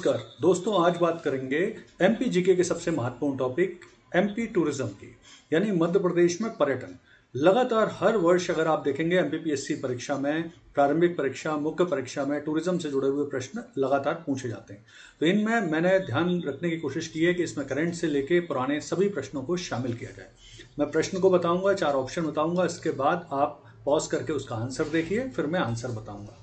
नमस्कार दोस्तों, आज बात करेंगे एमपी जीके के सबसे महत्वपूर्ण टॉपिक एमपी टूरिज्म की, यानी मध्य प्रदेश में पर्यटन। लगातार हर वर्ष अगर आप देखेंगे एमपीपीएससी परीक्षा में, प्रारंभिक परीक्षा, मुख्य परीक्षा में टूरिज्म से जुड़े हुए प्रश्न लगातार पूछे जाते हैं। तो इनमें मैंने ध्यान रखने की कोशिश की है कि इसमें करंट से लेके पुराने सभी प्रश्नों को शामिल किया जाए। मैं प्रश्न को बताऊंगा, 4 ऑप्शन बताऊंगा, इसके बाद आप पॉज करके उसका आंसर देखिए, फिर मैं आंसर बताऊंगा।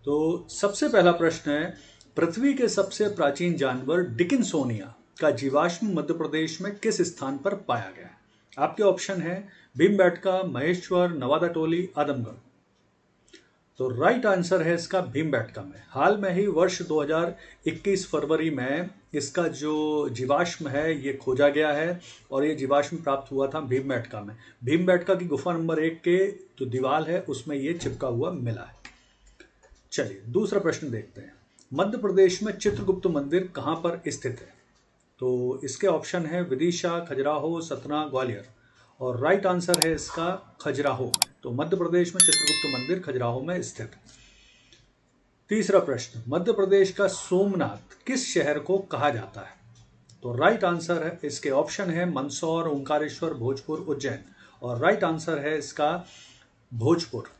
तो सबसे पहला प्रश्न है, पृथ्वी के सबसे प्राचीन जानवर डिकिंसोनिया का जीवाश्म मध्य प्रदेश में किस स्थान पर पाया गया है? आपके ऑप्शन है भीमबेटका, महेश्वर, नवादा टोली, आदमगढ़। तो राइट आंसर है इसका भीमबेटका में। हाल में ही वर्ष 2021 फरवरी में इसका जो जीवाश्म है ये खोजा गया है और ये जीवाश्म प्राप्त हुआ था भीमबेटका में। भीमबेटका की गुफा नंबर 1 के जो दीवार है उसमें ये चिपका हुआ मिला है। चलिए दूसरा प्रश्न देखते हैं। मध्य प्रदेश में चित्रगुप्त मंदिर कहां पर स्थित है? तो इसके ऑप्शन है विदिशा, खजुराहो, सतना, ग्वालियर। और राइट आंसर है इसका खजुराहो में। तो मध्य प्रदेश में चित्रगुप्त मंदिर खजुराहो में स्थित है। तीसरा प्रश्न, मध्य प्रदेश का सोमनाथ किस शहर को कहा जाता है? तो राइट आंसर है इसके ऑप्शन है मंदसौर, ओंकारेश्वर, भोजपुर, उज्जैन। और राइट आंसर है इसका भोजपुर।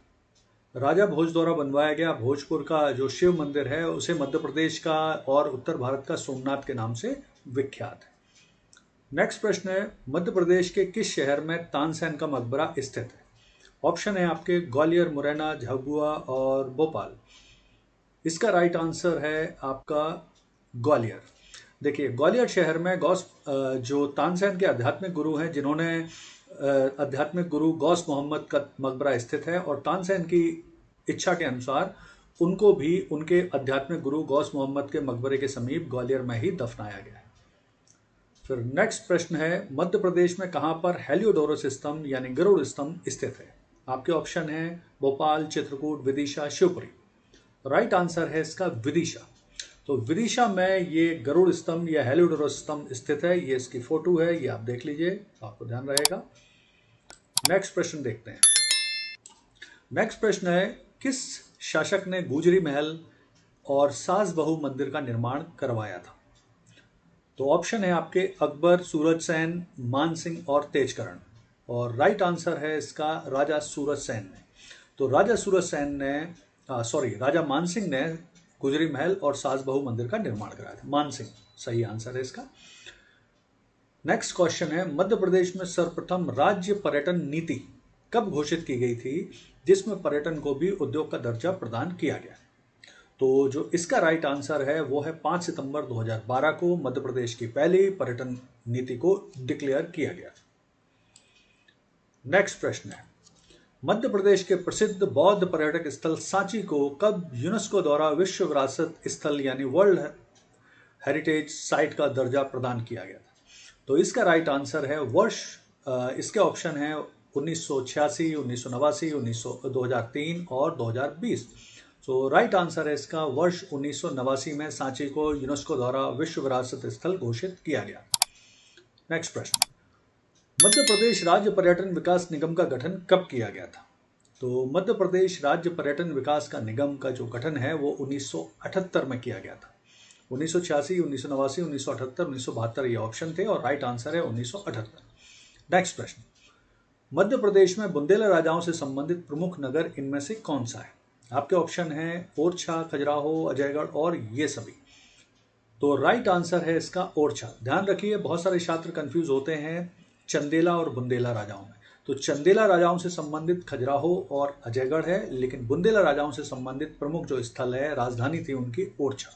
राजा भोज द्वारा बनवाया गया भोजपुर का जो शिव मंदिर है उसे मध्य प्रदेश का और उत्तर भारत का सोमनाथ के नाम से विख्यात है। नेक्स्ट प्रश्न है, मध्य प्रदेश के किस शहर में तानसेन का मकबरा स्थित है? ऑप्शन है आपके ग्वालियर, मुरैना, झाबुआ और भोपाल। इसका राइट आंसर है आपका ग्वालियर। देखिए, ग्वालियर शहर में जो तानसेन के आध्यात्मिक गुरु हैं, जिन्होंने आध्यात्मिक गुरु गौस मोहम्मद का मकबरा स्थित है और तानसेन की इच्छा के अनुसार उनको भी उनके आध्यात्मिक गुरु गौस मोहम्मद के मकबरे के समीप ग्वालियर में ही दफनाया गया है। फिर नेक्स्ट प्रश्न है, मध्य प्रदेश में कहां पर हेलियोडोरस स्तंभ यानी गरुड़ स्तंभ स्थित है? आपके ऑप्शन है भोपाल, चित्रकूट, विदिशा, शिवपुरी। राइट आंसर है इसका विदिशा। तो विदिशा में ये गरुड़ स्तंभ या हेलियोडोरस स्तंभ स्थित है। ये इसकी फोटो है, ये आप देख लीजिए, आपको ध्यान रहेगा। नेक्स्ट प्रश्न देखते हैं। नेक्स्ट प्रश्न है, किस शासक ने गुजरी महल और सास बहू मंदिर का निर्माण करवाया था? तो ऑप्शन है आपके अकबर, सूरजसेन, मानसिंह और तेजकरण। और राइट आंसर है इसका राजा सूरजसेन ने। तो राजा मानसिंह ने गुजरी महल और सास बहू मंदिर का निर्माण कराया था। मानसिंह सही आंसर है इसका। नेक्स्ट क्वेश्चन है, मध्य प्रदेश में सर्वप्रथम राज्य पर्यटन नीति कब घोषित की गई थी जिसमें पर्यटन को भी उद्योग का दर्जा प्रदान किया गया? तो जो इसका राइट आंसर है वो है 5 सितंबर 2012 को मध्य प्रदेश की पहली पर्यटन नीति को डिक्लेयर किया गया। नेक्स्ट प्रश्न है, मध्य प्रदेश के प्रसिद्ध बौद्ध पर्यटक स्थल सांची को कब यूनेस्को द्वारा विश्व विरासत स्थल यानी वर्ल्ड हेरिटेज साइट का दर्जा प्रदान किया गया था? तो इसका राइट आंसर है इसके ऑप्शन है 1986, 1989, 2003 और 2020। तो राइट आंसर है इसका वर्ष 1989 में सांची को यूनेस्को द्वारा विश्व विरासत स्थल घोषित किया गया। नेक्स्ट प्रश्न, मध्य प्रदेश राज्य पर्यटन विकास निगम का गठन कब किया गया था? तो मध्य प्रदेश राज्य पर्यटन विकास का निगम का जो गठन है वो 1978 में किया गया था। 1986, 1989, 1978, 1972 ये ऑप्शन थे और राइट आंसर है 1978। नेक्स्ट प्रश्न, मध्य प्रदेश में बुंदेला राजाओं से संबंधित प्रमुख नगर इनमें से कौन सा है? आपके ऑप्शन है ओरछा, खजुराहो, अजयगढ़ और ये सभी। तो राइट आंसर है इसका ओरछा। ध्यान रखिए, बहुत सारे छात्र कंफ्यूज होते हैं चंदेला और बुंदेला राजाओं में। तो चंदेला राजाओं से संबंधित खजुराहो और अजयगढ़ है, लेकिन बुंदेला राजाओं से संबंधित प्रमुख जो स्थल है, राजधानी थी उनकी ओरछा।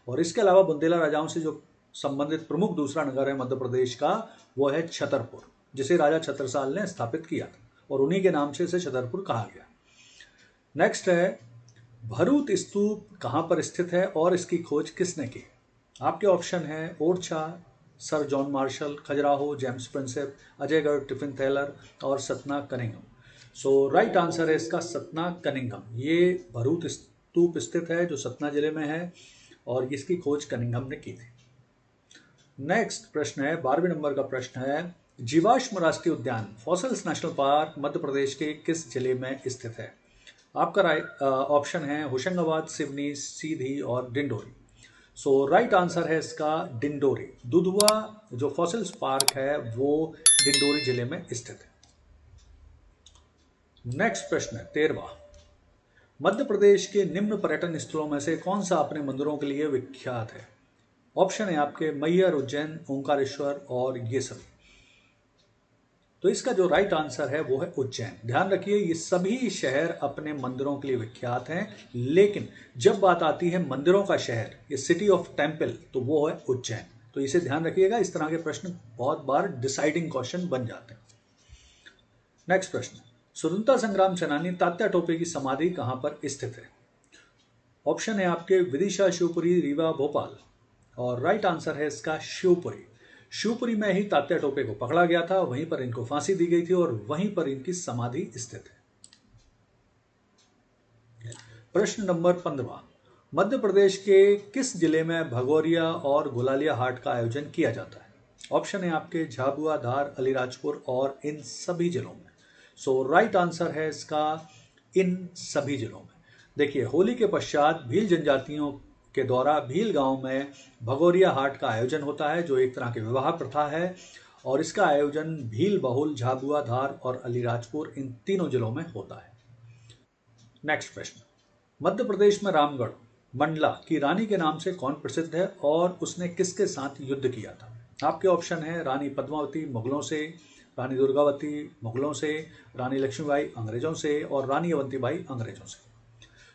और इसके अलावा बुंदेला राजाओं से जो संबंधित प्रमुख दूसरा नगर है मध्य प्रदेश का वो है छतरपुर, जिसे राजा छत्रसाल ने स्थापित किया था और उन्हीं के नाम से इसे छतरपुर कहा गया। नेक्स्ट है, भरूत स्तूप कहां पर स्थित है और इसकी खोज किसने की? आपके ऑप्शन है Orchha, sir John martial, Khajuraho, James Prinsep, Ajaygarh, tiffin Thaler और सतना कनिंघम। सो राइट आंसर है इसका सतना कनिंघम। ये भरूत स्तूप स्थित है जो सतना जिले में है और इसकी खोज कनिंघम ने की थी। नेक्स्ट प्रश्न है, 12वें नंबर का प्रश्न है, जीवाश्म राष्ट्रीय उद्यान fossils national park Madhya Pradesh के किस जिले में स्थित है? आपका राइट ऑप्शन है होशंगाबाद, सिवनी, सीधी और डिंडोरी। सो राइट आंसर है इसका डिंडोरी। दुधवा जो फॉसिल्स पार्क है वो डिंडोरी जिले में स्थित है। नेक्स्ट प्रश्न है 13वां। मध्य प्रदेश के निम्न पर्यटन स्थलों में से कौन सा अपने मंदिरों के लिए विख्यात है? ऑप्शन है आपके मैहर, उज्जैन, ओंकारेश्वर और ये सभी। तो इसका जो राइट आंसर है वो है उज्जैन। ध्यान रखिए ये सभी शहर अपने मंदिरों के लिए विख्यात हैं, लेकिन जब बात आती है मंदिरों का शहर, ये सिटी ऑफ टेम्पल, तो वो है उज्जैन। तो इसे ध्यान रखिएगा, इस तरह के प्रश्न बहुत बार डिसाइडिंग क्वेश्चन बन जाते हैं। नेक्स्ट प्रश्न, स्वतंत्रता संग्राम सेनानी तात्या टोपे की समाधि कहां पर स्थित है? ऑप्शन है आपके विदिशा, शिवपुरी, रीवा, भोपाल और राइट आंसर है इसका शिवपुरी। शिवपुरी में ही तात्या टोपे को पकड़ा गया था, वहीं पर इनको फांसी दी गई थी और वहीं पर इनकी समाधि स्थित है। प्रश्न नंबर 15। मध्य प्रदेश के किस जिले में भगोरिया और गुलालिया हाट का आयोजन किया जाता है? ऑप्शन है आपके झाबुआ, धार, अलीराजपुर और इन सभी जिलों में। सो राइट आंसर है इसका इन सभी जिलों में। देखिए होली के पश्चात भील जनजातियों के द्वारा भील गांव में भगोरिया हाट का आयोजन होता है, जो एक तरह की विवाह प्रथा है, और इसका आयोजन भील, बहुल, झाबुआ, धार और अलीराजपुर इन तीनों जिलों में होता है। नेक्स्ट प्रश्न, मध्य प्रदेश में रामगढ़ मंडला की रानी के नाम से कौन प्रसिद्ध है और उसने किसके साथ युद्ध किया था? आपके ऑप्शन है रानी पद्मावती मुगलों से, रानी दुर्गावती मुगलों से, रानी लक्ष्मीबाई अंग्रेजों से और रानी अवंतीबाई अंग्रेजों से।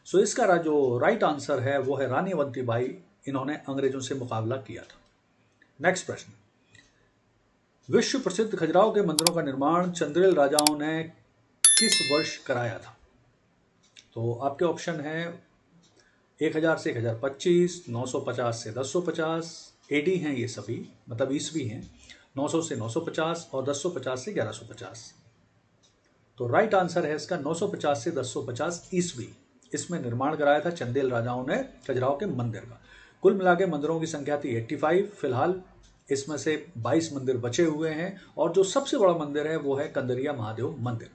सो इसका जो राइट आंसर है वो है रानी अवंतीबाई, इन्होंने अंग्रेजों से मुकाबला किया था। नेक्स्ट प्रश्न, विश्व प्रसिद्ध खजुराहो के मंदिरों का निर्माण चंदेल राजाओं ने किस वर्ष कराया था? तो आपके ऑप्शन है 1000 से 1025, 950 से 1050, एडी हैं ये सभी, मतलब ईस्वी हैं, 900 से 950 और 1050 से 1150। तो राइट आंसर है इसका 950 से 1050 ईस्वी। इसमें निर्माण कराया था चंदेल राजाओं ने खजुराहो के मंदिर का। कुल मिला के मंदिरों की संख्या थी 85। फिलहाल इसमें से 22 मंदिर बचे हुए हैं और जो सबसे बड़ा मंदिर है वो है कंदरिया महादेव मंदिर।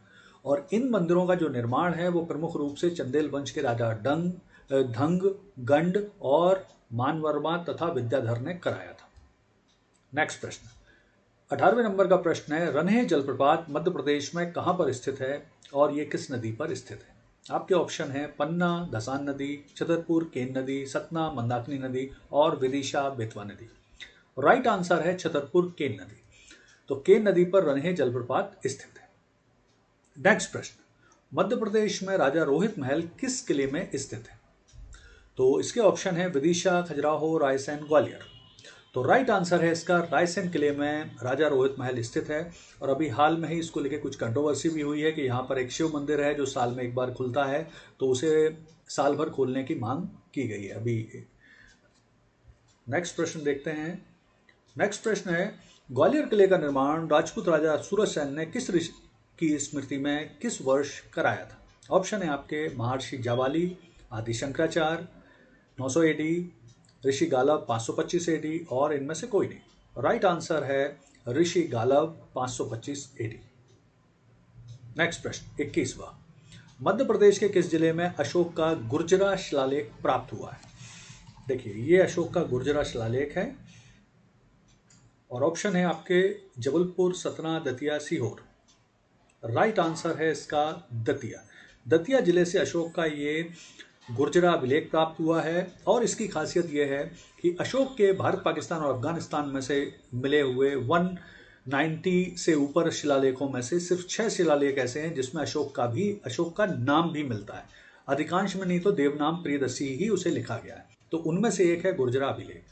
और इन मंदिरों का जो निर्माण है वो प्रमुख रूप से चंदेल वंश के राजा धंग, गंड और मानवर्मा तथा विद्याधर ने कराया था। नेक्स्ट प्रश्न, 18वें नंबर का प्रश्न है, रन्हे जलप्रपात मध्य प्रदेश में कहां पर स्थित है और ये किस नदी पर स्थित है? आपके ऑप्शन है पन्ना, धसान नदी, छतरपुर केन नदी, सतना मंदाकिनी नदी और विदिशा बेतवा नदी। राइट आंसर है छतरपुर केन नदी। तो केन नदी पर रन्हे जलप्रपात स्थित है। नेक्स्ट प्रश्न, मध्य प्रदेश में राजा रोहित महल किस किले में स्थित है? तो इसके ऑप्शन है विदिशा, खजुराहो, रायसेन, ग्वालियर। तो राइट आंसर है इसका रायसेन किले में राजा रोहित महल स्थित है। और अभी हाल में ही इसको लेके कुछ कंट्रोवर्सी भी हुई है कि यहाँ पर एक शिव मंदिर है जो साल में एक बार खुलता है, तो उसे साल भर खोलने की मांग की गई है अभी। नेक्स्ट प्रश्न देखते हैं। नेक्स्ट प्रश्न है, ग्वालियर किले का निर्माण राजपूत राजा सूरजसेन ने किस ऋषि की स्मृति में किस वर्ष कराया था? ऑप्शन है आपके महर्षि जाबाली, आदि शंकराचार्य, 900 एडी, ऋषि गालब 525 एडी और इनमें से कोई नहीं। राइट आंसर है ऋषि गालब 525 एडी। नेक्स्ट प्रश्न 21वां, मध्य प्रदेश के किस जिले में अशोक का गुर्जरा शिलालेख प्राप्त हुआ है? देखिए ये अशोक का गुर्जरा शिलालेख है और ऑप्शन है आपके जबलपुर, सतना, दतिया, सीहोर। राइट आंसर है इसका दतिया। दतिया जिले से अशोक का ये गुर्जरा अभिलेख प्राप्त हुआ है और इसकी खासियत यह है कि अशोक के भारत, पाकिस्तान और अफगानिस्तान में से मिले हुए 190 से ऊपर शिलालेखों में से सिर्फ 6 शिलालेख ऐसे हैं जिसमें अशोक का नाम भी मिलता है। अधिकांश में नहीं तो देवनाम प्रियदर्शी ही उसे लिखा गया है, तो उनमें से एक है गुर्जरा अभिलेख।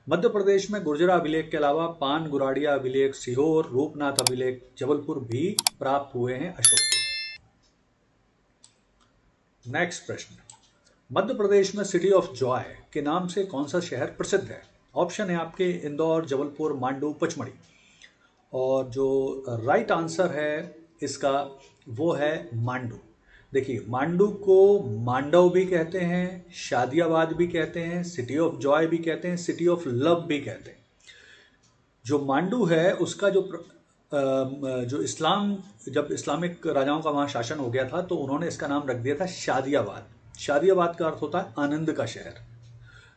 मध्य प्रदेश में गुर्जरा अभिलेख के अलावा पान गुराड़िया अभिलेख, सीहोर, रूपनाथ अभिलेख, जबलपुर भी प्राप्त हुए हैं अशोक के। नेक्स्ट प्रश्न, मध्य प्रदेश में सिटी ऑफ जॉय के नाम से कौन सा शहर प्रसिद्ध है? ऑप्शन है आपके इंदौर, जबलपुर, मांडू, पचमढ़ी। और जो राइट आंसर है इसका वो है मांडू। देखिए मांडू को मांडव भी कहते हैं, शादियाबाद भी कहते हैं, सिटी ऑफ जॉय भी कहते हैं, सिटी ऑफ लव भी कहते हैं। जो मांडू है उसका जो जो जब इस्लामिक राजाओं का वहाँ शासन हो गया था तो उन्होंने इसका नाम रख दिया था शादियाबाद। शादियाबाद का अर्थ होता है आनंद का शहर,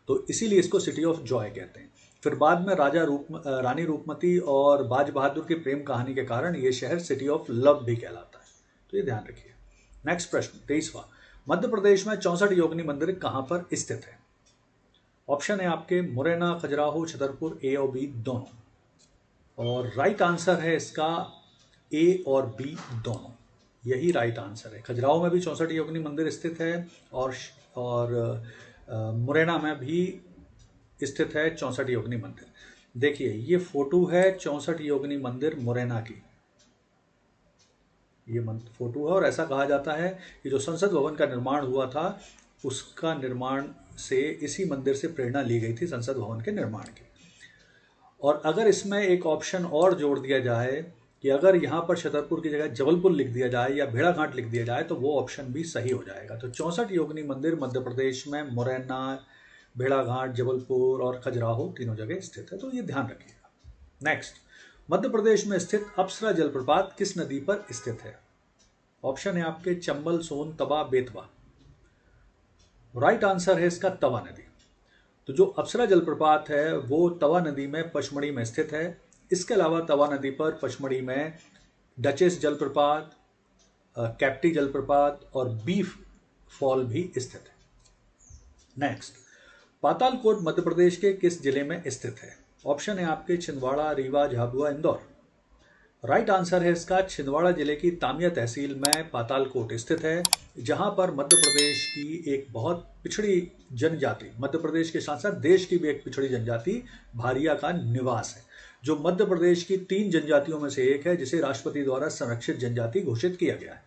तो इसीलिए इसको सिटी ऑफ जॉय कहते हैं। फिर बाद में रानी रूपमती और बाज बहादुर की प्रेम कहानी के कारण ये शहर सिटी ऑफ लव भी कहलाता है, तो ये ध्यान रखिए। नेक्स्ट प्रश्न 23वां, मध्य प्रदेश में 64 योगिनी मंदिर कहाँ पर स्थित है? ऑप्शन है आपके मुरैना, खजुराहो, छतरपुर, ए और बी दोनों। और राइट आंसर है इसका ए और बी दोनों, यही राइट आंसर है। खजुराहो में भी 64 योगिनी मंदिर स्थित है और मुरैना में भी स्थित है 64 योगिनी मंदिर। देखिए ये फोटो है 64 योगिनी मंदिर मुरैना की, ये फोटो है। और ऐसा कहा जाता है कि जो संसद भवन का निर्माण हुआ था उसका निर्माण से इसी मंदिर से प्रेरणा ली गई थी संसद भवन के निर्माण की। और अगर इसमें एक ऑप्शन और जोड़ दिया जाए कि अगर यहाँ पर छतरपुर की जगह जबलपुर लिख दिया जाए या भेड़ाघाट लिख दिया जाए तो वो ऑप्शन भी सही हो जाएगा। तो 64 योगिनी मंदिर मध्य प्रदेश में मुरैना, भेड़ाघाट, जबलपुर और खजुराहो तीनों जगह स्थित है, तो ये ध्यान रखिएगा। नेक्स्ट, मध्य प्रदेश में स्थित अप्सरा जलप्रपात किस नदी पर स्थित है? ऑप्शन है आपके चंबल, सोन, तवा, बेतवा। राइट आंसर है इसका तवा नदी। तो जो अप्सरा जलप्रपात है वो तवा नदी में पचमढ़ी में स्थित है। इसके अलावा तवा नदी पर पचमढ़ी में डचेस जलप्रपात, कैप्टी जलप्रपात और बीफ फॉल भी स्थित है। नेक्स्ट, पातालकोट मध्य प्रदेश के किस जिले में स्थित है? ऑप्शन है आपके छिंदवाड़ा, रीवा, झाबुआ, इंदौर। राइट आंसर है इसका छिंदवाड़ा जिले की तामिया तहसील में पातालकोट स्थित है, जहां पर मध्य प्रदेश की एक बहुत पिछड़ी जनजाति, मध्य प्रदेश के साथ साथ देश की भी एक पिछड़ी जनजाति भारिया का निवास है, जो मध्य प्रदेश की 3 जनजातियों में से एक है जिसे राष्ट्रपति द्वारा संरक्षित जनजाति घोषित किया गया है।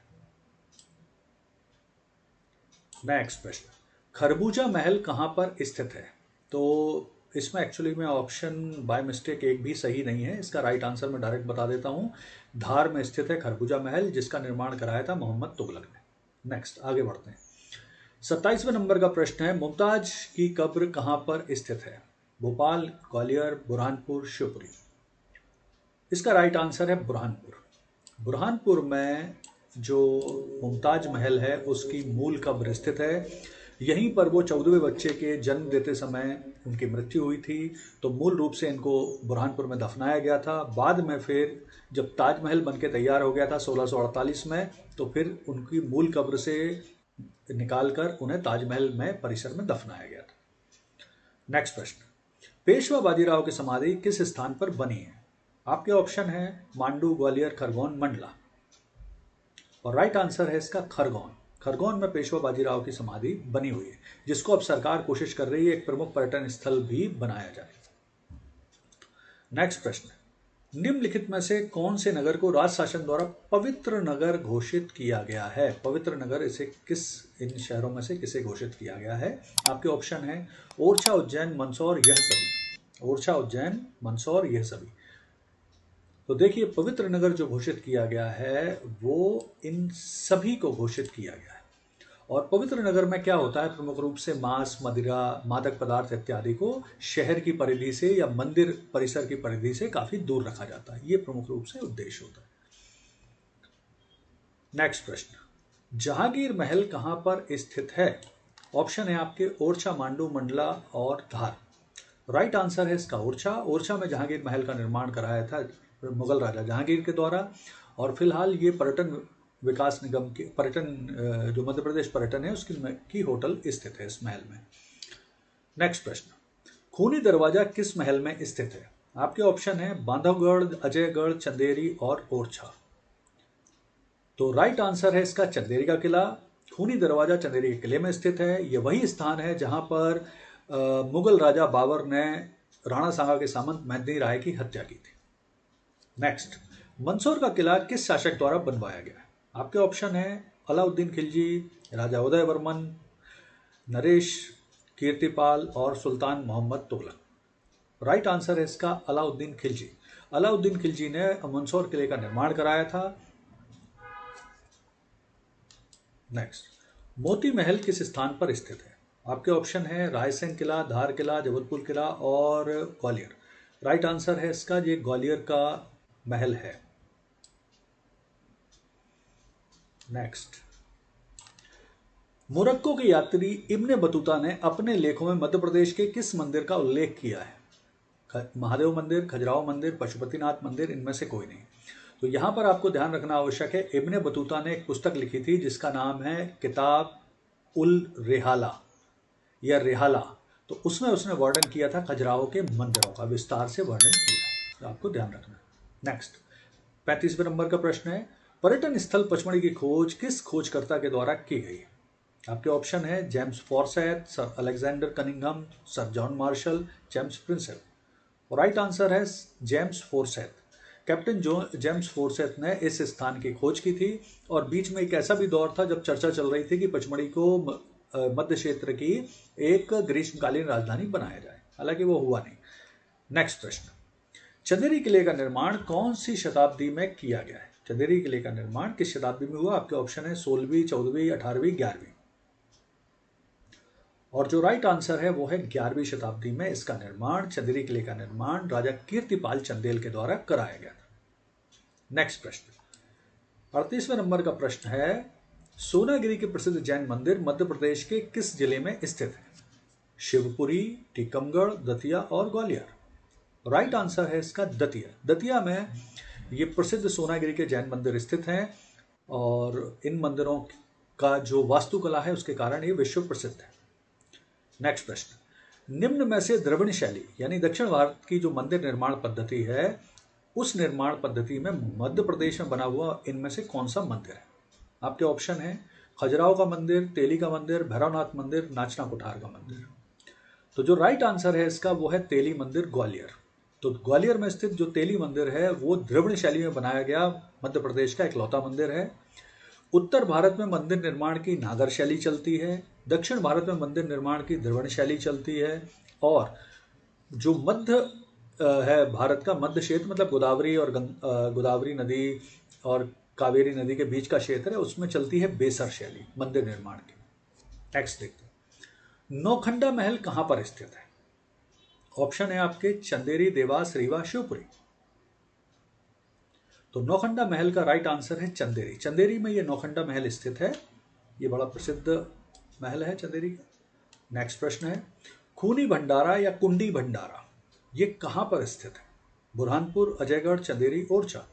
नेक्स्ट प्रश्न, खरबूजा महल कहां पर स्थित है? तो इसमें एक्चुअली में ऑप्शन बाय मिस्टेक एक भी सही नहीं है। इसका राइट आंसर मैं डायरेक्ट बता देता हूं, धार में स्थित है खरबूजा महल, जिसका निर्माण कराया था मोहम्मद तुगलक ने। नेक्स्ट आगे बढ़ते हैं। 27वें नंबर का प्रश्न है, मुमताज की कब्र कहां पर स्थित है? भोपाल, ग्वालियर, बुरहानपुर, शिवपुरी। इसका राइट आंसर है बुरहानपुर। बुरहानपुर में जो मुमताज महल है उसकी मूल कब्र स्थित है। यहीं पर वो 14वें बच्चे के जन्म देते समय उनकी मृत्यु हुई थी, तो मूल रूप से इनको बुरहानपुर में दफनाया गया था। बाद में फिर जब ताजमहल बनके तैयार हो गया था 1648 में, तो फिर उनकी मूल कब्र से निकालकर उन्हें ताजमहल में परिसर में दफनाया गया था। नेक्स्ट प्रश्न, पेशवा बाजीराव की समाधि किस स्थान पर बनी है? आपके ऑप्शन है मांडू, ग्वालियर, खरगोन, मंडला। और राइट आंसर है इसका खरगोन। खरगोन में पेशवा बाजीराव की समाधि बनी हुई है, जिसको अब सरकार कोशिश कर रही है एक प्रमुख पर्यटन स्थल भी बनाया जाए। नेक्स्ट प्रश्न, निम्नलिखित में से कौन से नगर को राज्य शासन द्वारा पवित्र नगर घोषित किया गया है? पवित्र नगर इसे इन शहरों में से किसे घोषित किया गया है? आपके ऑप्शन है ओरछा, उज्जैन, मंदसौर, यह सभी। ओरछा, उज्जैन, मंदसौर, यह सभी। तो देखिए पवित्र नगर जो घोषित किया गया है वो इन सभी को घोषित किया गया है। और पवित्र नगर में क्या होता है, प्रमुख रूप से मांस, मदिरा, मादक पदार्थ इत्यादि को शहर की परिधि से या मंदिर परिसर की परिधि से काफी दूर रखा जाता है, ये प्रमुख रूप से उद्देश्य होता है। नेक्स्ट प्रश्न, जहांगीर महल कहां पर स्थित है? ऑप्शन है आपके ओरछा, मांडू, मंडला और धार। राइट आंसर है इसका ओरछा। ओरछा में जहांगीर महल का निर्माण कराया था मुगल राजा जहांगीर के द्वारा। और फिलहाल ये पर्यटन विकास निगम के जो मध्य प्रदेश पर्यटन है उसकी होटल स्थित है इस महल में। नेक्स्ट प्रश्न, खूनी दरवाजा किस महल में स्थित है? आपके ऑप्शन है बांधवगढ़, अजयगढ़, चंदेरी और ओरछा। तो राइट आंसर है इसका चंदेरी का किला। खूनी दरवाजा चंदेरी के किले में स्थित है। यह वही स्थान है जहां पर मुगल राजा बाबर ने राणा सांगा के सामंत मेहदी राय की हत्या की थी। नेक्स्ट, मंदसौर का किला किस शासक द्वारा बनवाया गया है? आपके ऑप्शन है अलाउद्दीन खिलजी, राजा उदय वर्मन, नरेश कीर्तिपाल और सुल्तान मोहम्मद तुगलक। राइट आंसर है इसका अलाउद्दीन खिलजी। अलाउद्दीन खिलजी ने मंदसौर किले का निर्माण कराया था। नेक्स्ट, मोती महल किस स्थान पर स्थित है? आपके ऑप्शन है रायसेन किला, धार किला, जबलपुर किला और ग्वालियर। राइट आंसर है इसका ये ग्वालियर का महल है। नेक्स्ट, मोरक्को के यात्री इब्ने बतूता ने अपने लेखों में मध्य प्रदेश के किस मंदिर का उल्लेख किया है? महादेव मंदिर, खजुराहो मंदिर, पशुपतिनाथ मंदिर, इनमें से कोई नहीं। तो यहां पर आपको ध्यान रखना आवश्यक है, इब्ने बतूता ने एक पुस्तक लिखी थी जिसका नाम है किताब उल रेहाला या रेहाला। तो उसमें उसने वर्णन किया था खजुराहो के मंदिरों का, विस्तार से वर्णन किया, तो आपको ध्यान रखना। नेक्स्ट, 35वें नंबर का प्रश्न है, पर्यटन स्थल पचमढ़ी की खोज किस खोजकर्ता के द्वारा की गई? आपके ऑप्शन है James Forsyth, sir Alexander Cunningham, sir John Marshall, James Prinsep. Right answer है James Forsyth. Captain James Forsyth ने इस स्थान की खोज की थी और बीच में एक ऐसा भी दौर था जब चर्चा चल रही थी कि पचमढ़ी को मध्य क्षेत्र की एक ग्रीष्मकालीन राजधानी बनाया जाए, हालांकि वो हुआ नहीं। नेक्स्ट प्रश्न, चंदेरी किले का निर्माण कौन सी शताब्दी में किया गया है? चंदेरी किले का निर्माण किस शताब्दी में हुआ? आपके ऑप्शन है 16वीं, 14वीं, 18वीं, 11वीं। और जो राइट आंसर है वो है 11वीं शताब्दी में इसका निर्माण, चंदेरी किले का निर्माण राजा कीर्तिपाल चंदेल के द्वारा कराया गया था। नेक्स्ट प्रश्न, 38वें नंबर का प्रश्न है, सोनागिरी के प्रसिद्ध जैन मंदिर मध्य प्रदेश के किस जिले में स्थित है? शिवपुरी, टीकमगढ़, दतिया और ग्वालियर। राइट आंसर है इसका दतिया। दतिया में ये प्रसिद्ध सोनागिरी के जैन मंदिर स्थित हैं और इन मंदिरों का जो वास्तुकला है उसके कारण ये विश्व प्रसिद्ध है। नेक्स्ट प्रश्न, निम्न में से द्रविड़ शैली यानी दक्षिण भारत की जो मंदिर निर्माण पद्धति है उस निर्माण पद्धति में मध्य प्रदेश में बना हुआ इनमें से कौन सा मंदिर है? आपके ऑप्शन है खजुराहो का मंदिर, तेली का मंदिर, भैरवनाथ मंदिर, नाचना कोठार का मंदिर। तो जो राइट आंसर है इसका वो है तेली मंदिर, ग्वालियर। तो ग्वालियर में स्थित जो तेली मंदिर है वो द्रविड़ शैली में बनाया गया मध्य प्रदेश का इकलौता मंदिर है। उत्तर भारत में मंदिर निर्माण की नागर शैली चलती है, दक्षिण भारत में मंदिर निर्माण की द्रविड़ शैली चलती है और जो मध्य है भारत का मध्य क्षेत्र मतलब गोदावरी और गोदावरी नदी और कावेरी नदी के बीच का क्षेत्र है उसमें चलती है बेसर शैली मंदिर निर्माण की। नेक्स्ट देखते हैं, नौखंडा महल कहां पर स्थित है? ऑप्शन है आपके चंदेरी, देवास, रीवा, शिवपुरी। तो नौखंडा महल का राइट आंसर है चंदेरी। चंदेरी में ये नौखंडा महल स्थित है, ये बड़ा प्रसिद्ध महल है चंदेरी का। नेक्स्ट प्रश्न है, खूनी भंडारा या कुंडी भंडारा ये कहां पर स्थित है? बुरहानपुर, अजयगढ़, चंदेरी, ओरछा।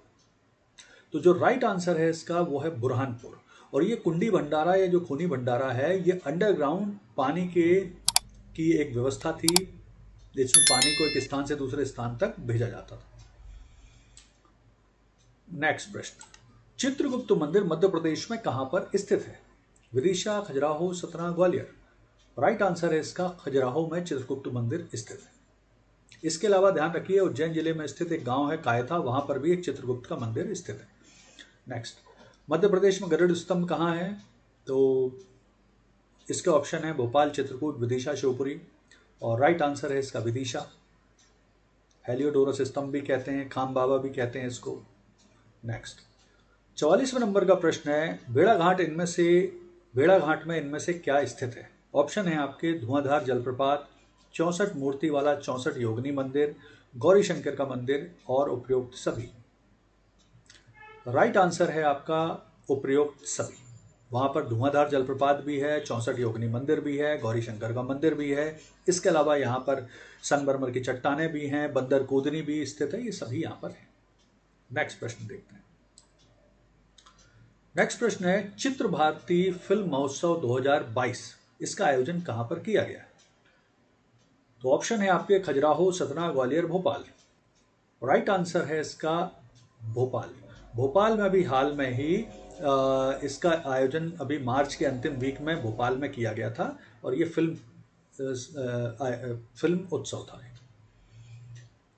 तो जो राइट आंसर है इसका वो है बुरहानपुर। और ये कुंडी भंडारा या जो खूनी भंडारा है ये अंडरग्राउंड पानी की एक व्यवस्था थी जिसमें पानी को एक स्थान से दूसरे स्थान तक भेजा जाता था। नेक्स्ट प्रश्न, चित्रगुप्त मंदिर मध्य प्रदेश में कहां पर स्थित है? विदिशा, खजुराहो, सतना, ग्वालियर। राइट आंसर है इसका खजुराहो में चित्रगुप्त मंदिर स्थित है। इसके अलावा ध्यान रखिए उज्जैन जिले में स्थित एक गांव है कायथा, वहां पर भी एक चित्रगुप्त का मंदिर स्थित है। नेक्स्ट, मध्य प्रदेश में गरुड़ स्तंभ कहाँ है? तो इसके ऑप्शन है भोपाल, चित्रकूट, विदिशा, शिवपुरी। और राइट आंसर है इसका विदिशा। हेलियोडोरस स्तंभ भी कहते हैं, खाम बाबा भी कहते हैं इसको। नेक्स्ट, 44वें नंबर का प्रश्न है, भेड़ाघाट में इनमें से क्या स्थित है? ऑप्शन है आपके धुआंधार जलप्रपात, 64 मूर्ति वाला 64 योगिनी मंदिर, गौरी शंकर का मंदिर और उपरोक्त सभी। राइट आंसर है आपका उपरोक्त सभी। वहां पर धुआंधार जलप्रपात भी है, 64 योगिनी मंदिर भी है, गौरी शंकर का मंदिर भी है। इसके अलावा यहाँ पर संगमरमर की चट्टानें भी हैं, बंदर कूदनी भी स्थित है, ये सभी यहाँ पर है। नेक्स्ट प्रश्न देखते हैं। नेक्स्ट प्रश्न है, चित्र भारती फिल्म महोत्सव 2022 इसका आयोजन कहां पर किया गया है? तो ऑप्शन है आपके खजुराहो, सतना, ग्वालियर, भोपाल। राइट आंसर है इसका भोपाल। भोपाल में अभी हाल में ही इसका आयोजन अभी मार्च के अंतिम वीक में भोपाल में किया गया था और ये फिल्म उत्सव था।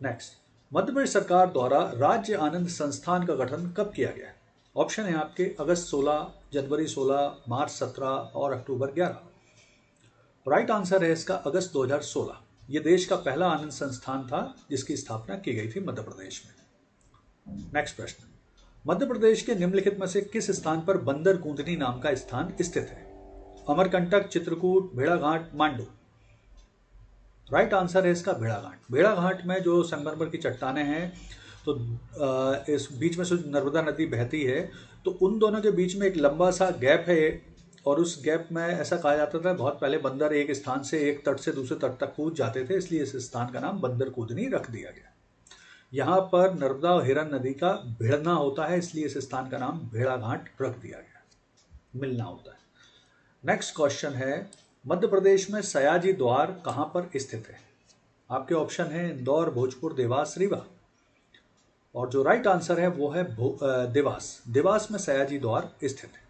नेक्स्ट, मध्य प्रदेश सरकार द्वारा राज्य आनंद संस्थान का गठन कब किया गया है? ऑप्शन है आपके अगस्त 16, जनवरी 16, मार्च 17 और अक्टूबर 11। राइट आंसर है इसका अगस्त 2016। ये देश का पहला आनंद संस्थान था जिसकी स्थापना की गई थी मध्य प्रदेश में। नेक्स्ट प्रश्न, मध्य प्रदेश के निम्नलिखित में से किस स्थान पर बंदर कूदनी नाम का स्थान स्थित है? अमरकंटक, चित्रकूट, भेड़ाघाट, मांडू। राइट आंसर है इसका भेड़ाघाट। भेड़ाघाट में जो संगमरमर की चट्टानें हैं तो इस बीच में से नर्मदा नदी बहती है तो उन दोनों के बीच में एक लंबा सा गैप है और उस गैप में ऐसा कहा जाता था बहुत पहले बंदर एक स्थान से एक तट से दूसरे तट तक कूद जाते थे, इसलिए इस स्थान का नाम बंदर कूदनी रख दिया गया। यहाँ पर नर्मदा और हिरन नदी का भिड़ना होता है, इसलिए इस स्थान का नाम भेड़ाघाट रख दिया गया, मिलना होता है। नेक्स्ट क्वेश्चन है, मध्य प्रदेश में सयाजी द्वार कहाँ पर स्थित है? आपके ऑप्शन है इंदौर, भोजपुर, देवास, रीवा। और जो राइट आंसर है वो है देवास। देवास में सयाजी द्वार स्थित है।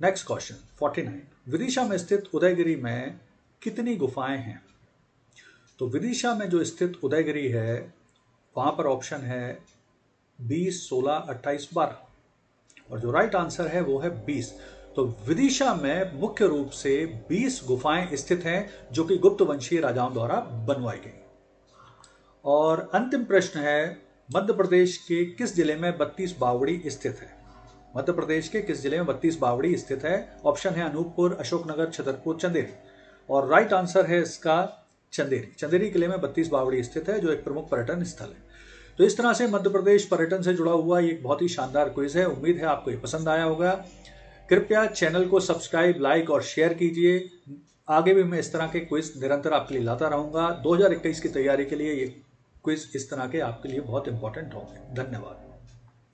नेक्स्ट क्वेश्चन 49, विदिशा में स्थित उदयगिरी में कितनी गुफाएं हैं? तो विदिशा में जो स्थित उदयगिरी है वहां पर ऑप्शन है 20, 16, 28, 12। और जो राइट आंसर है वो है 20। तो विदिशा में मुख्य रूप से 20 गुफाएं स्थित हैं जो कि गुप्त वंशीय राजाओं द्वारा बनवाई गई। और अंतिम प्रश्न है, मध्य प्रदेश के किस जिले में 32 बावड़ी स्थित है? मध्य प्रदेश के किस जिले में 32 बावड़ी स्थित है? ऑप्शन है अनूपपुर, अशोकनगर, छतरपुर, चंदेरी। और राइट आंसर है इसका चंदेरी। चंदेरी किले में 32 बावड़ी स्थित है जो एक प्रमुख पर्यटन स्थल है। तो इस तरह से मध्य प्रदेश पर्यटन से जुड़ा हुआ एक बहुत ही शानदार क्विज है। उम्मीद है आपको ये पसंद आया होगा। कृपया चैनल को सब्सक्राइब, लाइक और शेयर कीजिए। आगे भी मैं इस तरह के क्विज निरंतर आपके लिए लाता रहूंगा। 2021 की तैयारी के लिए ये क्विज इस तरह के आपके लिए बहुत इंपॉर्टेंट होंगे। धन्यवाद।